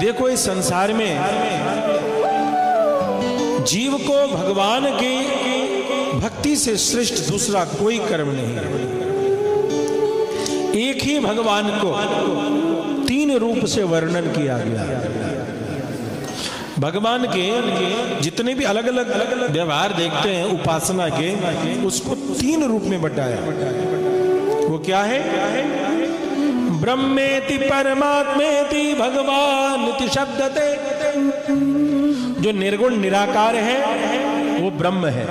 देखो इस संसार में जीव को भगवान की भक्ति से श्रेष्ठ दूसरा कोई कर्म नहीं है। एक ही भगवान को तीन रूप से वर्णन किया गया। भगवान के जितने भी अलग अलग व्यवहार देखते हैं उपासना के, उसको तीन रूप में बताया। वो क्या है? ब्रह्मेति परमात्मेति भगवान शब्दते। जो निर्गुण निराकार है वो ब्रह्म है।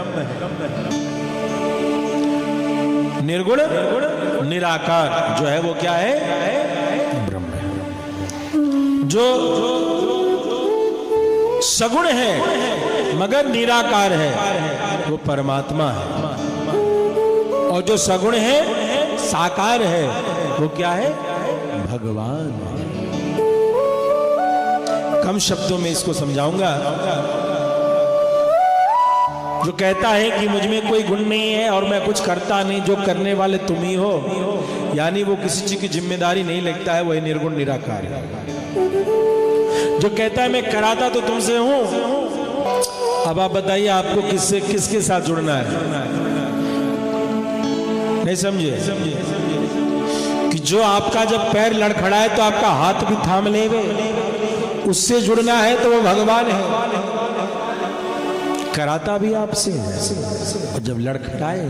निर्गुण निराकार जो है वो क्या है? ब्रह्म है। जो सगुण है मगर निराकार है वो परमात्मा है। और जो सगुण है साकार है वो क्या है? भगवान। कम शब्दों में इसको समझाऊंगा। जो कहता है कि मुझ में कोई गुण नहीं है और मैं कुछ करता नहीं, जो करने वाले तुम ही हो, यानी वो किसी चीज की जिम्मेदारी नहीं लेता है, वही निर्गुण निराकार है। जो कहता है मैं कराता तो तुमसे हूं, अब आप बताइए आपको किसके साथ जुड़ना है? नहीं समझे? कि जो आपका जब पैर लड़खड़ाए तो आपका हाथ भी थाम लेवे, उससे जुड़ना है तो वो भगवान है। कराता भी आपसे है। और जब लड़खड़ाए,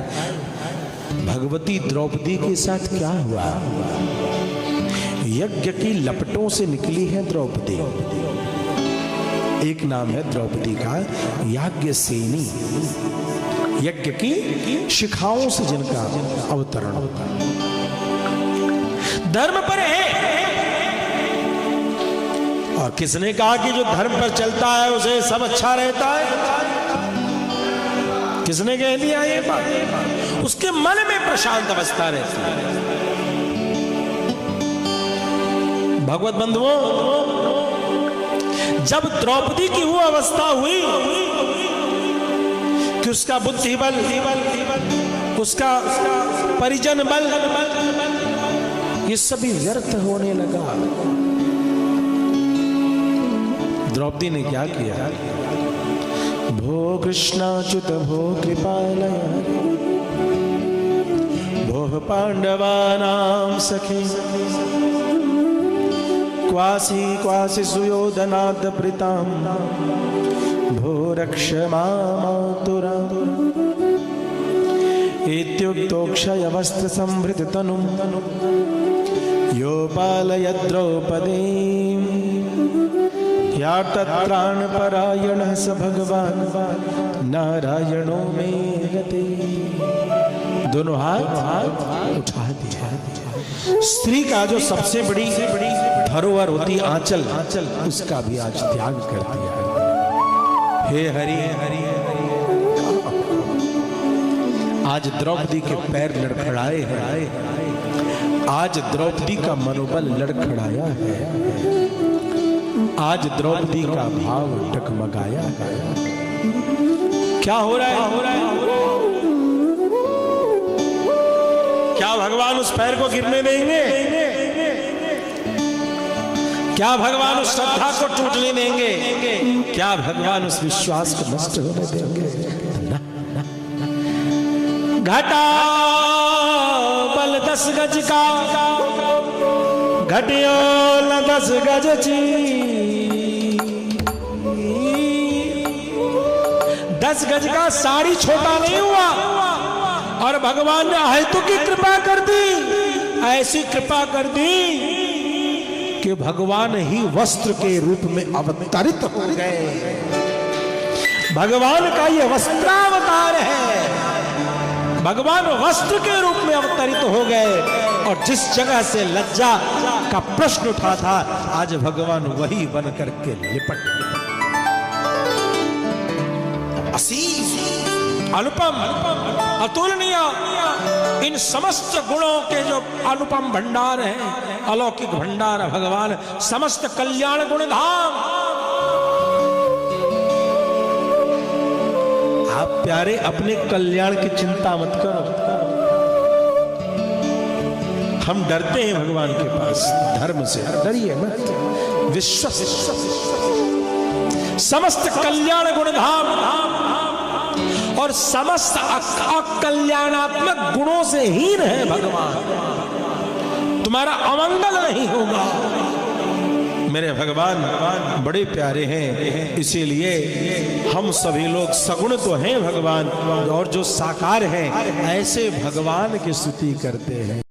भगवती द्रौपदी के साथ क्या हुआ? यज्ञ की लपटों से निकली है द्रौपदी। एक नाम है द्रौपदी का याज्ञसेनी। यज्ञ की शिखाओं से जिनका अवतरण धर्म पर है। और किसने कहा कि जो धर्म पर चलता है उसे सब अच्छा रहता है? किसने कह दिया ये बात? उसके मन में प्रशांत अवस्था रहती है। भगवत बंधुओं, जब द्रौपदी की वो अवस्था हुई कि उसका बुद्धि बल, उसका परिजन बल, ये सभी व्यर्थ होने लगा। द्रौपदी ने क्या किया? भो कृष्णाच्युत भो कृपालय भो पांडवानां सखे क्वासी क्वासी सुयोधनाद प्रीतां भो रक्ष मातुरा इत्युक्तो क्षय वस्त्र संभृत तनुं यो पालय द्रौपदीं या तत्राणपरायणः स भगवान् नारायणो मे गते। दोनों हाथ उठा दिया। स्त्री का जो सबसे बड़ी धरोहर होती आंचल, उसका भी आज त्याग कर दिया। हे हरि हरि, आज द्रौपदी के पैर लड़खड़ाए हैं। आज द्रौपदी का मनोबल लड़खड़ाया है। आज द्रौपदी का भाव डगमगाया है। क्या हो रहा है? क्या भगवान उस पैर को गिरने देंगे? क्या भगवान उस श्रद्धा को टूटने देंगे? क्या भगवान उस विश्वास को नष्ट होने देंगे? घटा बल 10 गज का घटियो न 10 गज ची। 10 गज का साड़ी छोटा नहीं हुआ और भगवान ने अहेतु की कृपा कर दी। ऐसी कृपा कर दी कि भगवान ही वस्त्र के रूप में अवतरित हो गए। भगवान का ये वस्त्रावतार है। भगवान वस्त्र के रूप में अवतरित हो गए। और जिस जगह से लज्जा का प्रश्न उठा था, आज भगवान वही बन करके लिपट गए। असीम, अनुपम, अतुलनीय, इन समस्त गुणों के जो अनुपम भंडार हैं, अलौकिक भंडार भगवान, समस्त कल्याण गुण धाम। आप प्यारे अपने कल्याण की चिंता मत करो, हम डरते हैं भगवान के पास धर्म से, डरिए मत। विश्वस समस्त कल्याण गुणधाम और समस्त अकल्याणात्मक गुणों से हीन है भगवान, तुम्हारा अमंगल नहीं होगा। मेरे भगवान बड़े प्यारे हैं, इसीलिए हम सभी लोग सगुण तो हैं भगवान, और जो साकार हैं ऐसे भगवान की स्तुति करते हैं।